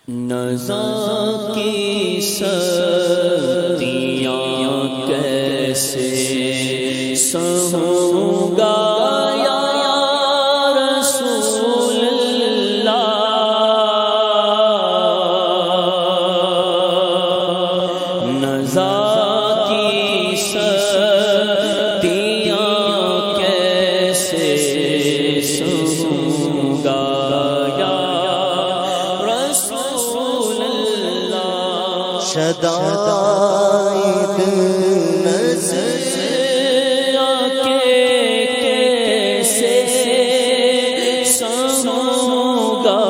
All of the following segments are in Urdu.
نزا کی سردیاں کیسے سہوں گا یا رسول اللہ، نزا کی سردیاں کیسے سہوں گا شدائد نظر کے کیسے سہوں گا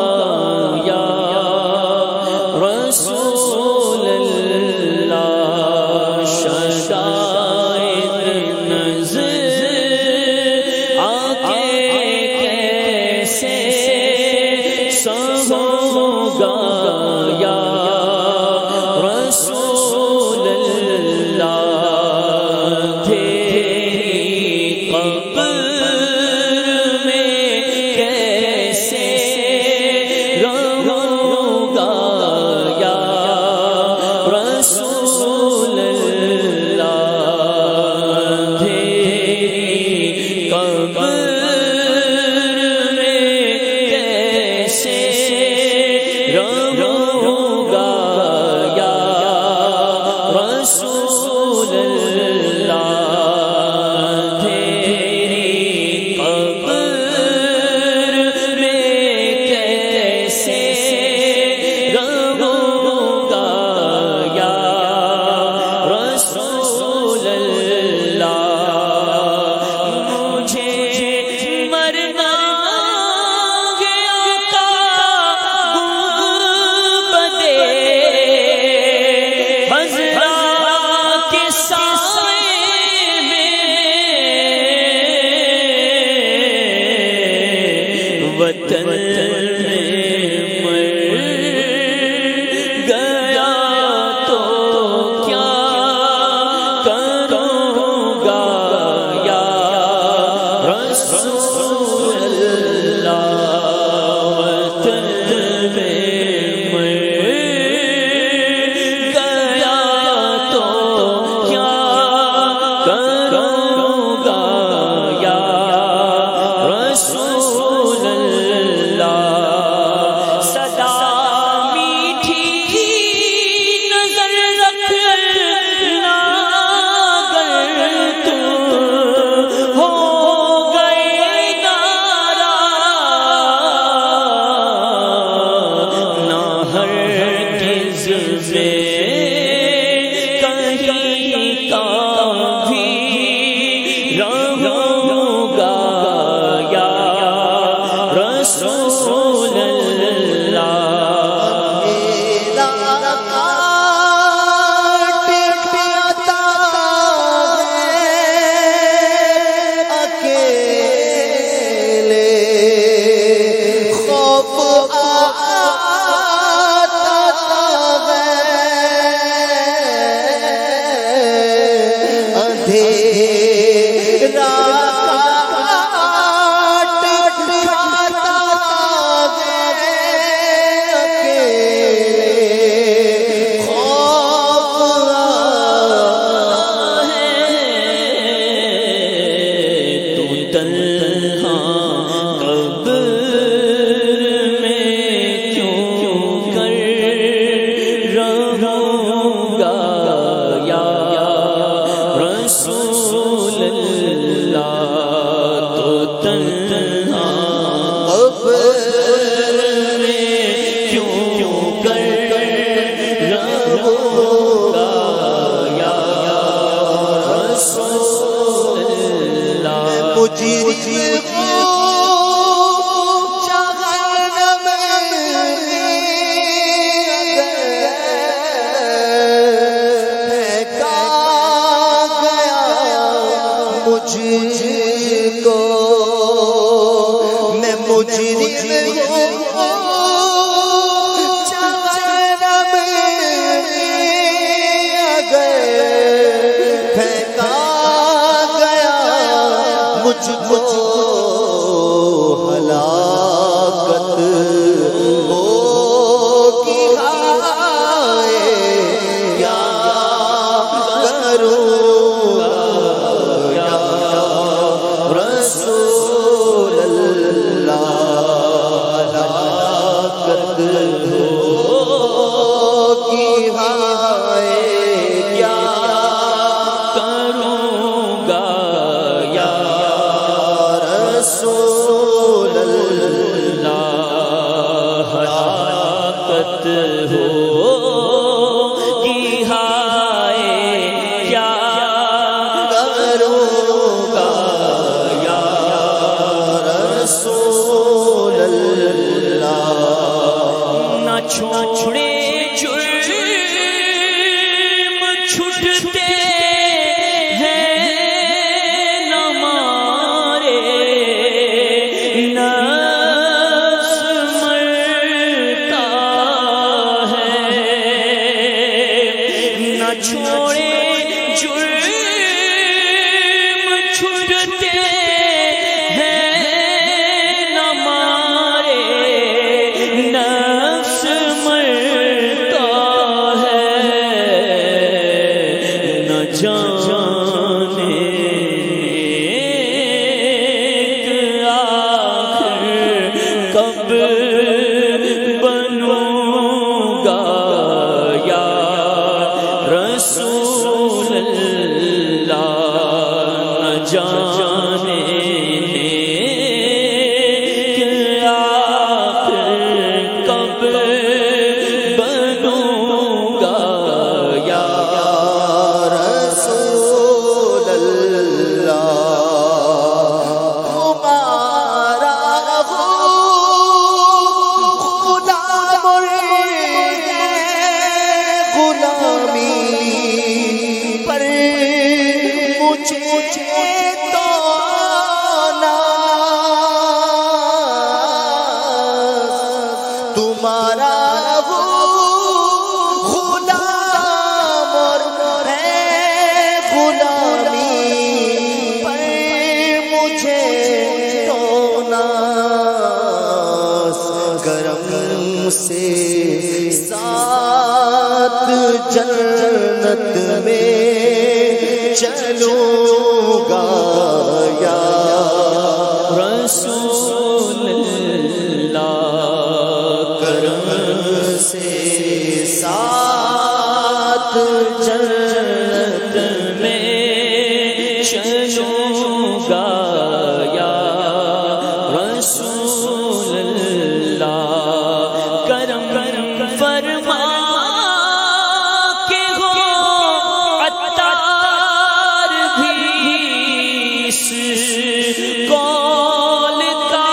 یا رسول اللہ، شدائد نظر کے کیسے سہوں گا یا رسول اللہ، تیری قبر میں کیسے رہوں گا یا رسول اللہ، تیری قبر میں کیسے رہوں گا رسول اللہ، تیری قبر میں کیسے رہوں گا یا رسول اللہ، مجھے مرنا گیا بدے وطن میں مر گیا تو کیا کروں گا یا رسول اللہ، وطن میں مر گیا تو کیا کروں گا یا رسول اللہ، صدا میٹھی نظر رکھنا گر تم ہو گئے ناراض، نہ ہرگز میں کہیں کا بھی رہوں گا یا رسول اللہ، میرا کاٹ کھاتا ہے اکیلے، خوف آتا ہے اندھیرا رسول اللہ، تو تنہا قبر میں کیوں کر رہوں گا یا رسول اللہ، مجرم مجھ کو میں مجرم جہنم میں اگر پھینکا گیا مجھ کو ہلاکت ہوگی شفاعت ہوگی ہائے کیا کروں گا یا رسول اللہ نہ چھوڑے جرم چھٹتے ہیں نہ مارے نفس مرتا ہے نہ چھوڑے جرم چھٹتے ہیں نہ مارے نفس مرتا ہے نہ جانے آخر کب بنوں گا یا رسول اللہ نہ جانے آخر کب بنوں گا یا رسول اللہ تمہارا خدا مرید غلامی پر مجھے تو ناز تمہارا خدا مرید غلامی پر مجھے تو ناز کرم سے ساتھ جنت میں چلوں گا یا رسول اللہ کرم سے ساتھ جنت میں چلوں گا یا رسول اللہ کرم فرما کے ہو عطار بھی اس قول کا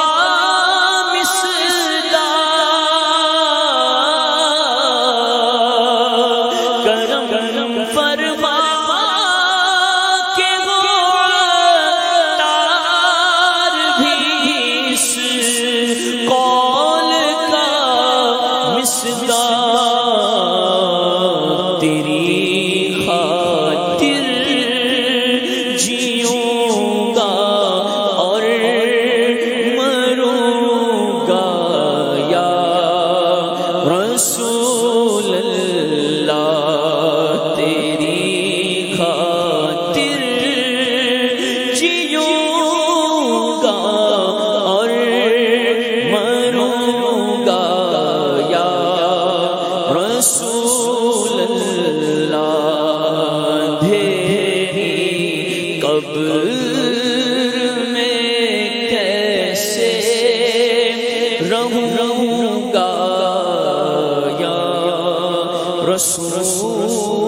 مصداق کرم فرما کے ہو عطار بھی اس قول کا مصداق تیری خاطر جیوں گا اور مروں گا یا رسول اللہ تیری خاطر جیوں گا اور مروں گا یا رسول اللہ اندھیری قبر میں کیسے رہوں گا یا رسول